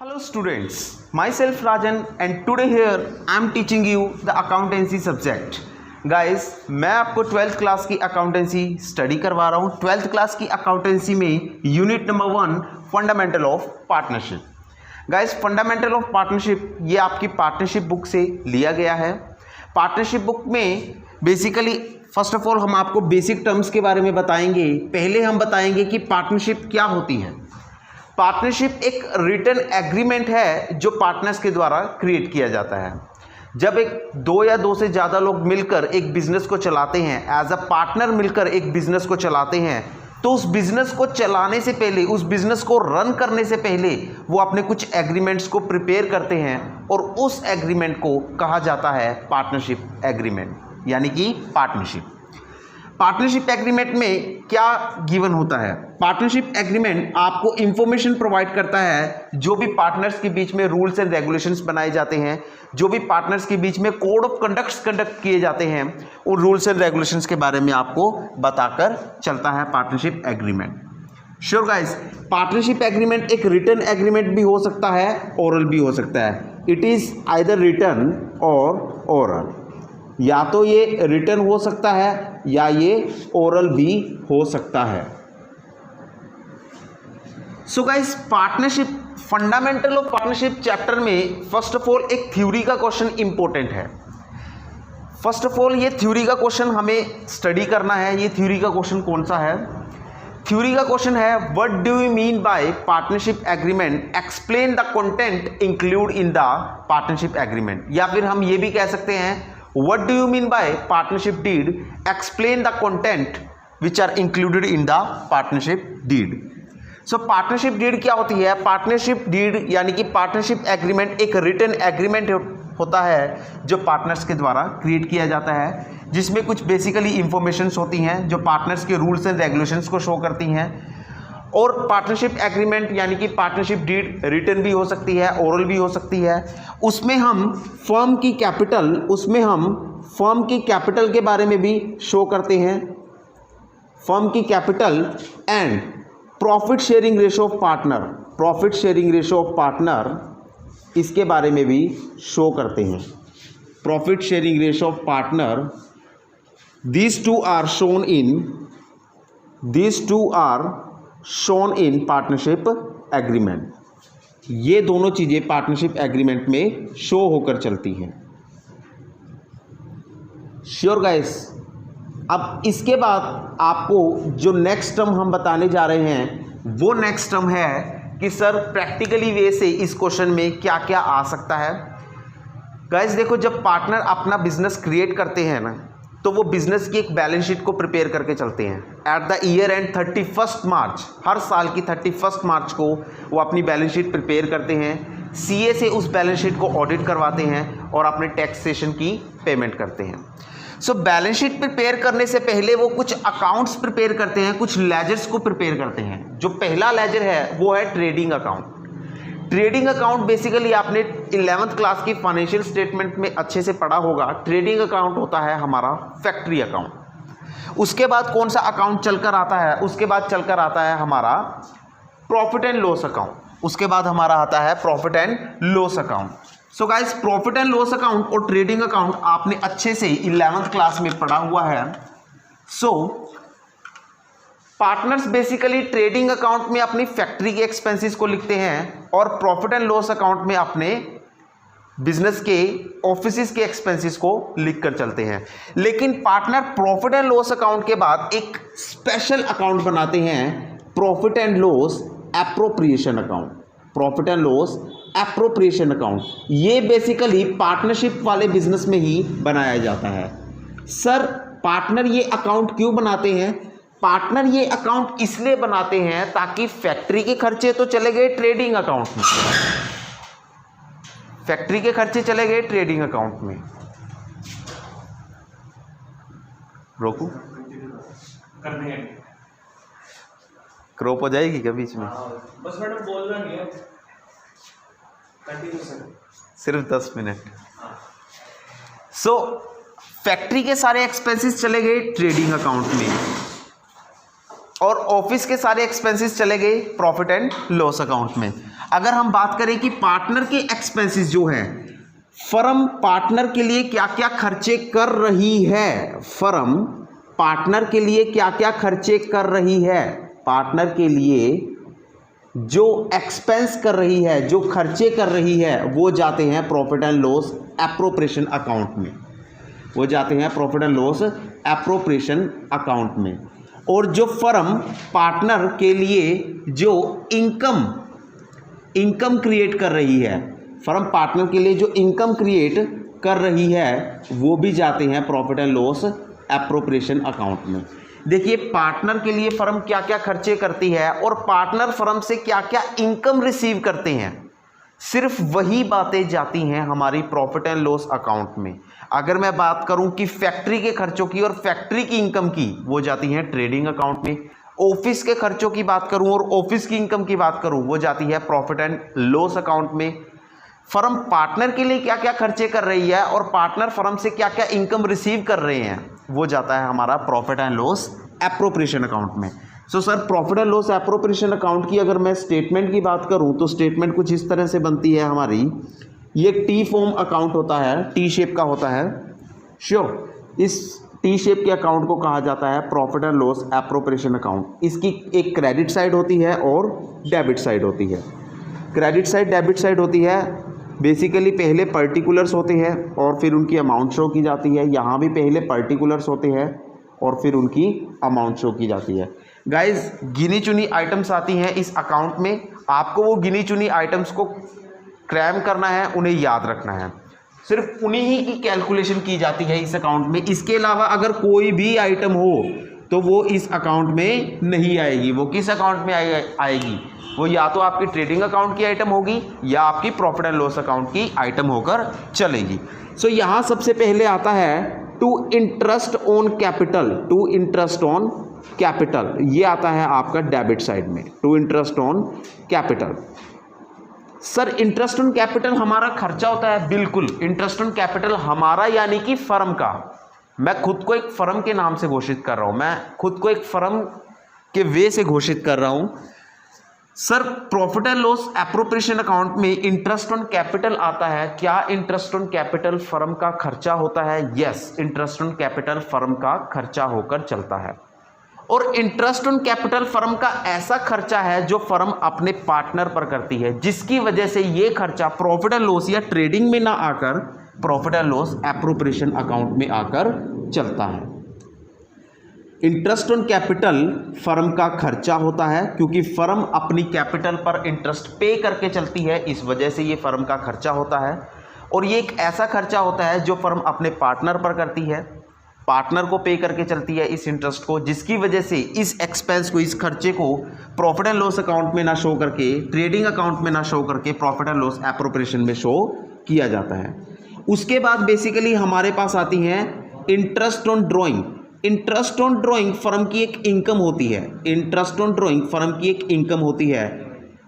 Hello students, myself Rajan and today here I am teaching you the accountancy subject. Guys, मैं आपको 12th class की accountancy study करवा रहा हूँ. 12th class की अकाउंटेंसी में unit number 1 fundamental of partnership. Guys, fundamental of partnership ये आपकी पार्टनरशिप बुक से लिया गया है. पार्टनरशिप बुक में बेसिकली फर्स्ट ऑफ ऑल हम आपको बेसिक टर्म्स के बारे में बताएंगे. पहले हम बताएंगे कि पार्टनरशिप क्या होती है. पार्टनरशिप एक रिटन एग्रीमेंट है जो पार्टनर्स के द्वारा क्रिएट किया जाता है. जब एक दो या दो से ज़्यादा लोग मिलकर एक बिजनेस को चलाते हैं, एज अ पार्टनर मिलकर एक बिजनेस को चलाते हैं, तो उस बिजनेस को चलाने से पहले, उस बिजनेस को रन करने से पहले वो अपने कुछ एग्रीमेंट्स को प्रिपेयर करते हैं और उस एग्रीमेंट को कहा जाता है पार्टनरशिप एग्रीमेंट, यानी कि पार्टनरशिप. पार्टनरशिप एग्रीमेंट में क्या गिवन होता है? पार्टनरशिप एग्रीमेंट आपको इंफॉर्मेशन प्रोवाइड करता है. जो भी पार्टनर्स के बीच में रूल्स एंड रेगुलेशंस बनाए जाते हैं, जो भी पार्टनर्स के बीच में कोड ऑफ कंडक्ट किए जाते हैं, उन रूल्स एंड रेगुलेशंस के बारे में आपको बताकर चलता है partnership agreement. Sure guys, partnership agreement एक रिटन एग्रीमेंट भी हो सकता है, ओरल भी हो सकता है. इट इज आइदर रिटन और ओरल. या तो ये रिटन हो सकता है या ये ओरल भी हो सकता है. So guys, partnership, fundamental of partnership chapter में फर्स्ट ऑफ ऑल एक थ्योरी का क्वेश्चन इंपॉर्टेंट है. फर्स्ट ऑफ ऑल ये थ्योरी का क्वेश्चन हमें स्टडी करना है. ये थ्योरी का क्वेश्चन कौन सा है? थ्योरी का क्वेश्चन है what do you mean by partnership agreement, explain the content include in the partnership agreement. या फिर हम ये भी कह सकते हैं what do you mean by partnership deed, explain the content which are included in the partnership deed. So partnership deed क्या होती है? partnership deed यानी कि partnership agreement एक written agreement होता है जो पार्टनर्स के द्वारा क्रिएट किया जाता है, जिसमें कुछ बेसिकली इंफॉर्मेशंस होती हैं जो पार्टनर्स के रूल्स एंड रेगुलेशंस को शो करती हैं. और पार्टनरशिप एग्रीमेंट यानी कि पार्टनरशिप डीड रिटन भी हो सकती है, ओरल भी हो सकती है. उसमें हम फर्म की कैपिटल के बारे में भी शो करते हैं. फर्म की capital and profit sharing ratio of partner, इसके बारे में भी शो करते हैं. Profit sharing ratio of partner, these two are shown in partnership agreement. ये दोनों चीज़ें पार्टनरशिप एग्रीमेंट में शो होकर चलती हैं. श्योर गाइस, अब इसके बाद आपको जो नेक्स्ट टर्म हम बताने जा रहे हैं वो नेक्स्ट टर्म है कि सर प्रैक्टिकली वे से इस क्वेश्चन में क्या क्या आ सकता है. गाइस देखो, जब पार्टनर अपना बिजनेस क्रिएट करते हैं ना, तो वो बिजनेस की एक बैलेंस शीट को प्रिपेयर करके चलते हैं. एट द ईयर एंड 31 मार्च, हर साल की 31 मार्च को वो अपनी बैलेंस शीट प्रिपेयर करते हैं. सीए से उस बैलेंस शीट को ऑडिट करवाते हैं और अपने टैक्सेशन की पेमेंट करते हैं. सो बैलेंस शीट प्रिपेयर करने से पहले वो कुछ अकाउंट्स प्रिपेयर करते हैं, कुछ लेजर्स को प्रिपेयर करते हैं. जो पहला लेजर है वो है trading account. Trading account basically आपने 11th क्लास की फाइनेंशियल स्टेटमेंट में अच्छे से पढ़ा होगा. ट्रेडिंग अकाउंट होता है हमारा फैक्ट्री अकाउंट. उसके बाद कौन सा अकाउंट चलकर आता है? उसके बाद चलकर आता है हमारा प्रॉफिट एंड लॉस अकाउंट. उसके बाद हमारा आता है profit and loss account. So guys, profit and loss account और ट्रेडिंग अकाउंट आपने अच्छे से 11th क्लास में पढ़ा हुआ है. सो पार्टनर्स बेसिकली ट्रेडिंग अकाउंट में अपनी फैक्ट्री के एक्सपेंसेस को लिखते हैं और प्रॉफिट एंड लॉस अकाउंट में अपने बिजनेस के ऑफिसेस के एक्सपेंसेस को लिखकर चलते हैं. लेकिन partner profit and loss account के बाद एक स्पेशल अकाउंट बनाते हैं, profit and loss appropriation account. Profit and loss appropriation account ये बेसिकली पार्टनरशिप वाले बिजनेस में ही बनाया जाता है. सर पार्टनर ये अकाउंट क्यों बनाते हैं? पार्टनर ये अकाउंट इसलिए बनाते हैं ताकि फैक्ट्री के खर्चे तो चले गए ट्रेडिंग अकाउंट में, फैक्ट्री के खर्चे चले गए ट्रेडिंग अकाउंट में. रोकू क्रॉप हो जाएगी क्या बीच में? बस मैडम बोलना नहीं है, सिर्फ 10 मिनट. सो फैक्ट्री के सारे एक्सपेंसेस चले गए ट्रेडिंग अकाउंट में और ऑफिस के सारे एक्सपेंसेस चले गए प्रॉफिट एंड लॉस अकाउंट में. अगर हम बात करें कि पार्टनर के एक्सपेंसेस जो है, फर्म पार्टनर के लिए क्या क्या खर्चे कर रही है, फर्म पार्टनर के लिए क्या क्या खर्चे कर रही है, पार्टनर के लिए जो एक्सपेंस कर रही है, जो खर्चे कर रही है, वो जाते हैं profit and loss appropriation account में, वो जाते हैं profit and loss appropriation account में। और जो फर्म पार्टनर के लिए जो इनकम क्रिएट कर रही है, फर्म पार्टनर के लिए जो इनकम क्रिएट कर रही है, वो भी जाते हैं profit and loss appropriation account में। देखिए पार्टनर के लिए फर्म क्या क्या खर्चे करती है और पार्टनर फर्म से क्या क्या इनकम रिसीव करते हैं, सिर्फ वही बातें जाती हैं हमारी प्रॉफिट एंड लॉस अकाउंट में। अगर मैं बात करूं कि फैक्ट्री के खर्चों की और फैक्ट्री की इनकम की, वो जाती हैं ट्रेडिंग अकाउंट में। ऑफिस के खर्चों की बात करूं और ऑफिस की इनकम की बात करूं, वो जाती है प्रॉफिट एंड लॉस अकाउंट में। फर्म पार्टनर के लिए क्या क्या खर्चे कर रही है और पार्टनर फर्म से क्या क्या इनकम रिसीव कर रहे हैं, वो जाता है हमारा profit and loss appropriation account में। So sir profit and loss appropriation account की अगर मैं स्टेटमेंट की बात करूं तो स्टेटमेंट कुछ इस तरह से बनती है हमारी। ये टी फॉर्म अकाउंट होता है, टी शेप का होता है। श्योर, इस टी शेप के अकाउंट को कहा जाता है profit and loss appropriation account. इसकी एक क्रेडिट साइड होती है और डेबिट साइड होती है। क्रेडिट साइड डेबिट साइड होती है, बेसिकली पहले पर्टिकुलर्स होते हैं और फिर उनकी अमाउंट शो की जाती है। यहाँ भी पहले पर्टिकुलर्स होते हैं और फिर उनकी अमाउंट शो की जाती है। गाइस गिनी चुनी आइटम्स आती हैं इस अकाउंट में, आपको वो गिनी चुनी आइटम्स को क्रैम करना है, उन्हें याद रखना है। सिर्फ उन्हीं ही की कैलकुलेशन की जाती है इस अकाउंट में। इसके अलावा अगर कोई भी आइटम हो तो वो इस अकाउंट में नहीं आएगी। वो किस अकाउंट में आएगी? वो या तो आपकी ट्रेडिंग अकाउंट की आइटम होगी या आपकी प्रॉफिट एंड लॉस अकाउंट की आइटम होकर चलेगी। सो यहाँ सबसे पहले आता है to interest on capital. To interest on capital ये आता है आपका डेबिट साइड में, to interest on capital. Sir interest on capital हमारा खर्चा होता है? बिल्कुल, इंटरेस्ट ऑन कैपिटल हमारा यानी कि फर्म का। मैं खुद को एक फर्म के नाम से घोषित कर रहा हूं, मैं खुद को एक फर्म के वे से घोषित कर रहा हूं। Sir profit and loss appropriation account में इंटरेस्ट ऑन कैपिटल आता है। क्या इंटरेस्ट ऑन कैपिटल फर्म का खर्चा होता है? Yes, interest on capital firm का खर्चा होकर चलता है। और इंटरेस्ट ऑन कैपिटल फर्म का ऐसा खर्चा है जो फर्म अपने पार्टनर पर करती है, जिसकी वजह से ये खर्चा प्रॉफिट एंड लॉस या ट्रेडिंग में ना आकर profit and loss appropriation account में आकर चलता है। इंटरेस्ट ऑन कैपिटल फर्म का खर्चा होता है क्योंकि फर्म अपनी कैपिटल पर इंटरेस्ट पे करके चलती है, इस वजह से ये फर्म का खर्चा होता है। और ये एक ऐसा खर्चा होता है जो फर्म अपने पार्टनर पर करती है, पार्टनर को पे करके चलती है इस इंटरेस्ट को, जिसकी वजह से इस एक्सपेंस को, इस खर्चे को प्रॉफिट एंड लॉस अकाउंट में ना शो करके, ट्रेडिंग अकाउंट में ना शो करके प्रॉफिट एंड लॉस एप्रोप्रिएशन में शो किया जाता है। उसके बाद बेसिकली हमारे पास आती है interest on drawing. Interest on drawing firm की एक इनकम होती है। इंटरेस्ट ऑन ड्रॉइंग फर्म की एक इनकम होती है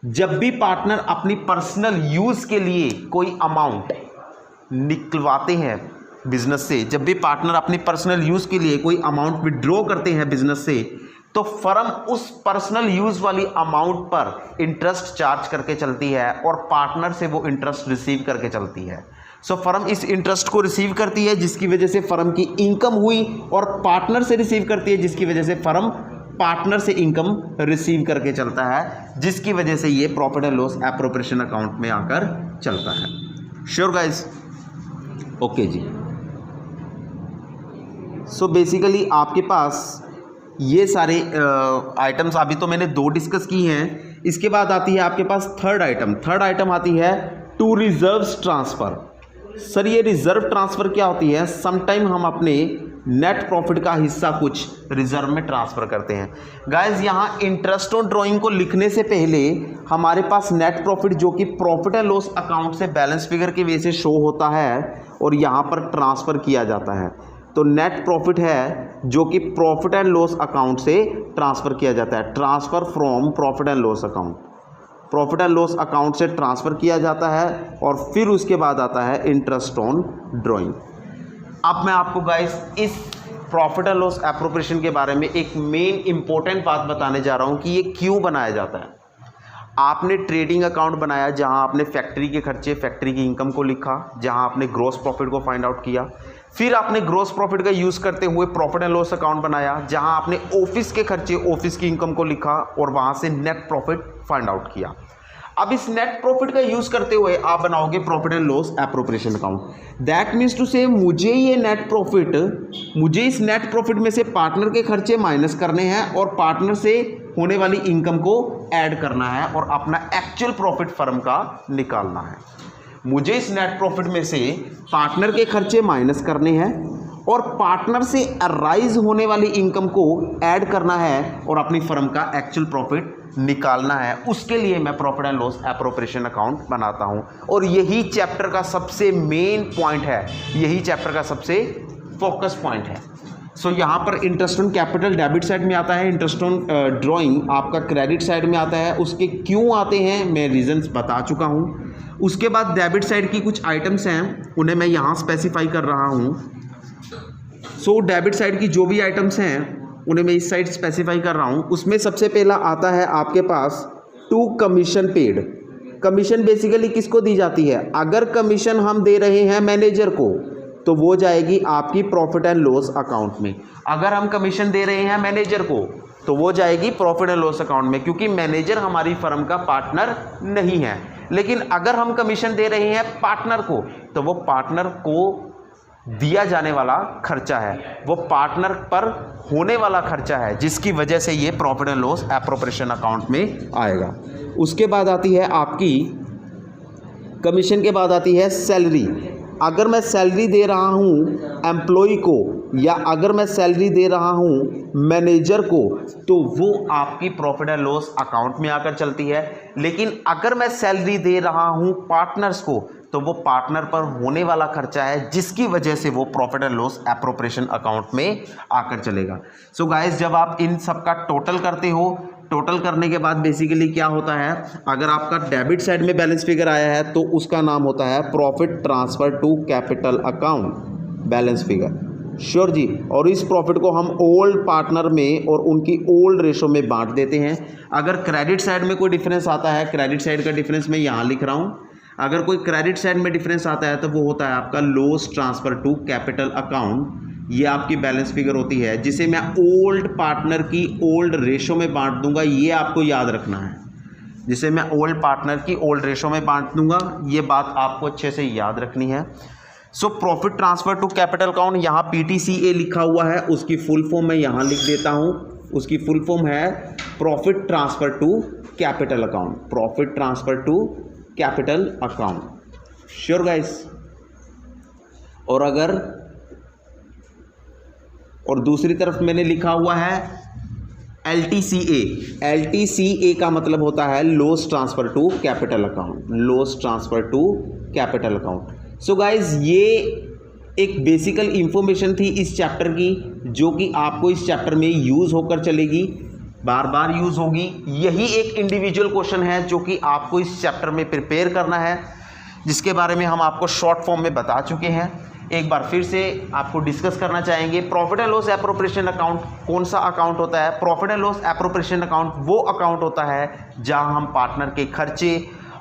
जब भी पार्टनर अपनी पर्सनल यूज़ के लिए कोई अमाउंट निकलवाते हैं बिजनेस से, जब भी पार्टनर अपनी पर्सनल यूज़ के लिए कोई अमाउंट विड्रॉ करते हैं बिजनेस से, तो फर्म उस पर्सनल यूज़ वाली अमाउंट पर इंटरेस्ट चार्ज करके चलती है और पार्टनर से वो इंटरेस्ट रिसीव करके चलती है। सो फर्म इस इंटरेस्ट को रिसीव करती है, जिसकी वजह से फर्म की इनकम हुई, और पार्टनर से रिसीव करती है, जिसकी वजह से फर्म पार्टनर से इनकम रिसीव करके चलता है, जिसकी वजह से ये profit and loss appropriation account में आकर चलता है। Sure guys? ओके जी। सो बेसिकली आपके पास ये सारे आइटम्स अभी तो मैंने 2 डिस्कस की हैं। इसके बाद आती है आपके पास थर्ड आइटम आती है टू रिजर्व्स ट्रांसफ़र। सर ये रिजर्व ट्रांसफ़र क्या होती है? समटाइम हम अपने नेट प्रॉफिट का हिस्सा कुछ रिजर्व में ट्रांसफ़र करते हैं। गाइस यहाँ इंटरेस्ट ऑन ड्राइंग को लिखने से पहले हमारे पास नेट प्रॉफिट, जो कि प्रॉफिट एंड लॉस अकाउंट से बैलेंस फिगर के वे से शो होता है और यहाँ पर ट्रांसफ़र किया जाता है। तो नेट प्रॉफिट है जो कि प्रॉफिट एंड लॉस अकाउंट से ट्रांसफ़र किया जाता है। Transfer from profit and loss account, profit and loss account से ट्रांसफ़र किया जाता है और फिर उसके बाद आता है इंटरेस्ट ऑन ड्राइंग। अब मैं आपको गाइस इस प्रॉफिट एंड लॉस एप्रोप्रिएशन के बारे में एक मेन इंपॉर्टेंट बात बताने जा रहा हूं कि ये क्यों बनाया जाता है। आपने ट्रेडिंग अकाउंट बनाया जहां आपने फैक्ट्री के खर्चे, फैक्ट्री की इनकम को लिखा, जहां आपने ग्रॉस प्रॉफिट को फाइंड आउट किया। फिर आपने ग्रॉस प्रॉफिट का यूज़ करते हुए प्रॉफिट एंड लॉस अकाउंट बनाया जहां आपने ऑफिस के खर्चे, ऑफिस की इनकम को लिखा और वहां से नेट प्रॉफिट फाइंड आउट किया। अब इस नेट प्रॉफिट का यूज़ करते हुए आप बनाओगे profit and loss appropriation account. That means to say मुझे इस नेट प्रॉफिट में से पार्टनर के खर्चे माइनस करने हैं और पार्टनर से होने वाली इनकम को ऐड करना है और अपना एक्चुअल प्रॉफिट फर्म का निकालना है। मुझे इस नेट प्रॉफिट में से पार्टनर के खर्चे माइनस करने हैं और पार्टनर से अराइज होने वाली इनकम को ऐड करना है और अपनी फर्म का एक्चुअल प्रॉफिट निकालना है। उसके लिए मैं profit and loss appropriation account बनाता हूं और यही चैप्टर का सबसे मेन पॉइंट है, यही चैप्टर का सबसे फोकस पॉइंट है। सो यहाँ पर interest on capital debit side में आता है, इंटरेस्ट ऑन ड्राइंग आपका क्रेडिट साइड में आता है। उसके क्यों आते हैं मैं रीजंस बता चुका हूँ। उसके बाद डेबिट साइड की कुछ आइटम्स हैं, उन्हें मैं यहाँ स्पेसिफाई कर रहा हूँ। सो डेबिट साइड की जो भी आइटम्स हैं उन्हें मैं इस साइड स्पेसिफाई कर रहा हूँ। उसमें सबसे पहला आता है आपके पास to commission paid. Commission basically किसको दी जाती है? अगर कमीशन हम दे रहे हैं मैनेजर को तो वो जाएगी आपकी प्रॉफिट एंड लॉस अकाउंट में। अगर हम कमीशन दे रहे हैं मैनेजर को तो वो जाएगी प्रॉफिट एंड लॉस अकाउंट में, क्योंकि मैनेजर हमारी फर्म का पार्टनर नहीं है। लेकिन अगर हम कमीशन दे रहे हैं पार्टनर को तो वो पार्टनर को दिया जाने वाला खर्चा है, वो पार्टनर पर होने वाला खर्चा है, जिसकी वजह से ये profit and loss appropriation account में आएगा। उसके बाद आती है आपकी कमीशन के बाद आती है सैलरी। अगर मैं सैलरी दे रहा हूँ एम्प्लॉय को या अगर मैं सैलरी दे रहा हूँ मैनेजर को तो वो आपकी प्रॉफिट एंड लॉस अकाउंट में आकर चलती है। लेकिन अगर मैं सैलरी दे रहा हूँ पार्टनर्स को तो वो पार्टनर पर होने वाला खर्चा है, जिसकी वजह से वो profit and loss appropriation account में आकर चलेगा। सो गाइस, जब आप इन सब का टोटल करते हो, टोटल करने के बाद बेसिकली क्या होता है, अगर आपका डेबिट साइड में बैलेंस फिगर आया है तो उसका नाम होता है profit transfer to capital account balance figure. Sure ji. और इस प्रॉफिट को हम ओल्ड पार्टनर में और उनकी ओल्ड रेशो में बांट देते हैं। अगर क्रेडिट साइड में कोई डिफरेंस आता है, क्रेडिट साइड का डिफरेंस मैं यहाँ लिख रहा हूँ, अगर कोई क्रेडिट साइड में डिफरेंस आता है तो वो होता है आपका loss transfer to capital account. ये आपकी बैलेंस फिगर होती है जिसे मैं ओल्ड पार्टनर की ओल्ड रेशो में बांट दूंगा। ये आपको याद रखना है, जिसे मैं ओल्ड पार्टनर की ओल्ड रेशो में बांट दूंगा। ये बात आपको अच्छे से याद रखनी है। So profit transfer to capital account, यहाँ PTCA लिखा हुआ है, उसकी फुल फॉर्म मैं यहाँ लिख देता हूँ। उसकी फुल फॉर्म है profit transfer to capital account, profit transfer to capital account. Sure guys. और दूसरी तरफ मैंने लिखा हुआ है LTCA। LTCA का मतलब होता है loss transfer to capital account, loss transfer to capital account. So guys, ये एक बेसिकल इंफॉर्मेशन थी इस चैप्टर की, जो कि आपको इस चैप्टर में यूज़ होकर चलेगी, बार बार यूज़ होगी। यही एक इंडिविजुअल क्वेश्चन है जो कि आपको इस चैप्टर में प्रिपेयर करना है, जिसके बारे में हम आपको शॉर्ट फॉर्म में बता चुके हैं। एक बार फिर से आपको डिस्कस करना चाहेंगे, profit and loss appropriation account कौन सा अकाउंट होता है? Profit and loss appropriation account वो अकाउंट होता है जहां हम पार्टनर के खर्चे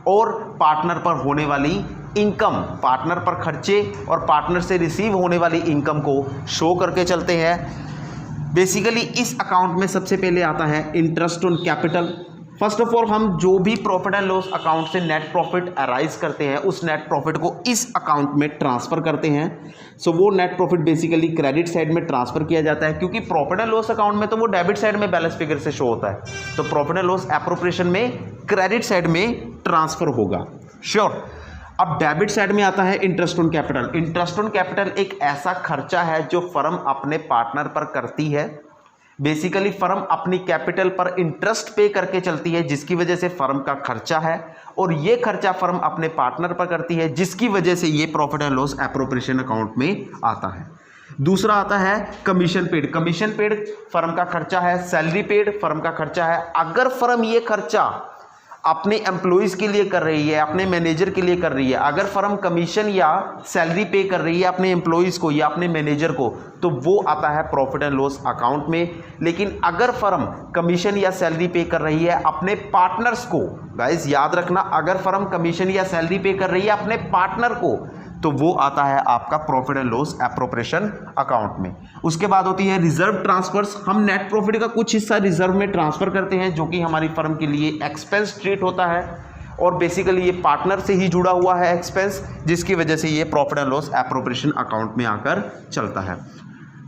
और पार्टनर पर होने वाली इनकम, पार्टनर पर खर्चे और पार्टनर से रिसीव होने वाली इनकम को शो करके चलते हैं। बेसिकली इस अकाउंट में सबसे पहले आता है interest on capital. First of all, हम जो भी प्रॉफिट एंड लॉस अकाउंट से नेट प्रॉफिट अराइज करते हैं उस नेट प्रॉफिट को इस अकाउंट में ट्रांसफर करते हैं। सो वो net profit basically credit side में ट्रांसफर किया जाता है, क्योंकि प्रॉफिट एंड लॉस अकाउंट में तो वो डेबिट साइड में बैलेंस फिगर से शो होता है, तो प्रॉफिट एंड लॉस एप्रोप्रिएशन में क्रेडिट साइड में ट्रांसफर होगा। श्योर। अब डेबिट साइड में आता है interest on capital. Interest on capital एक ऐसा खर्चा है जो फर्म अपने पार्टनर पर करती है। बेसिकली फर्म अपनी कैपिटल पर इंटरेस्ट पे करके चलती है, जिसकी वजह से फर्म का खर्चा है, और ये खर्चा फर्म अपने पार्टनर पर करती है, जिसकी वजह से ये profit and loss appropriation account में आता है। दूसरा आता है commission paid. Commission paid firm का खर्चा है, सैलरी पेड फर्म का खर्चा है। अगर फर्म ये खर्चा अपने एम्प्लॉयज़ के लिए कर रही है, अपने मैनेजर के लिए कर रही है, अगर फर्म कमीशन या सैलरी पे कर रही है अपने एम्प्लॉयज़ को या अपने मैनेजर को, तो वो आता है प्रॉफिट एंड लॉस अकाउंट में। लेकिन अगर फर्म कमीशन या सैलरी पे कर रही है अपने पार्टनर्स को, गाइस याद रखना, अगर फर्म कमीशन या सैलरी पे कर रही है अपने पार्टनर को, तो वो आता है आपका profit and loss appropriation account में। उसके बाद होती है रिजर्व ट्रांसफर्स। हम नेट प्रॉफिट का कुछ हिस्सा रिजर्व में ट्रांसफर करते हैं, जो कि हमारी फर्म के लिए एक्सपेंस ट्रीट होता है, और बेसिकली ये पार्टनर से ही जुड़ा हुआ है एक्सपेंस, जिसकी वजह से ये profit and loss appropriation account में आकर चलता है।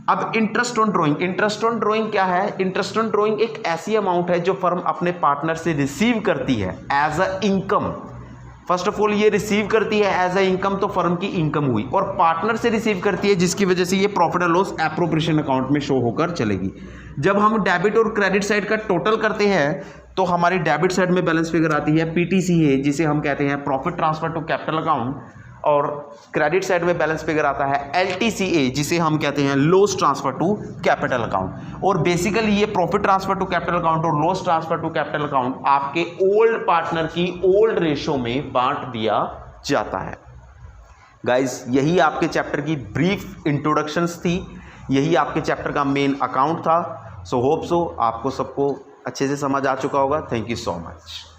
अब interest on drawing. Interest on drawing क्या है? इंटरेस्ट ऑन ड्रॉइंग एक ऐसी अमाउंट है जो फर्म अपने पार्टनर से रिसीव करती है as a income. First of all ये रिसीव करती है एज अ इनकम, तो फर्म की इनकम हुई, और पार्टनर से रिसीव करती है, जिसकी वजह से ये profit and loss appropriation account में शो होकर चलेगी। जब हम डेबिट और क्रेडिट साइड का टोटल करते हैं, तो हमारी डेबिट साइड में बैलेंस फिगर आती है पीटीसीए, जिसे हम कहते हैं profit transfer to capital account, और क्रेडिट साइड में बैलेंस फिगर आता है एलटीसीए, जिसे हम कहते हैं loss transfer to capital account. और बेसिकली ये profit transfer to capital account और loss transfer to capital account आपके ओल्ड पार्टनर की ओल्ड रेशो में बांट दिया जाता है। गाइस यही आपके चैप्टर की ब्रीफ इंट्रोडक्शंस थी, यही आपके चैप्टर का मेन अकाउंट था। सो होप सो आपको सबको अच्छे से समझ आ चुका होगा। Thank you so much.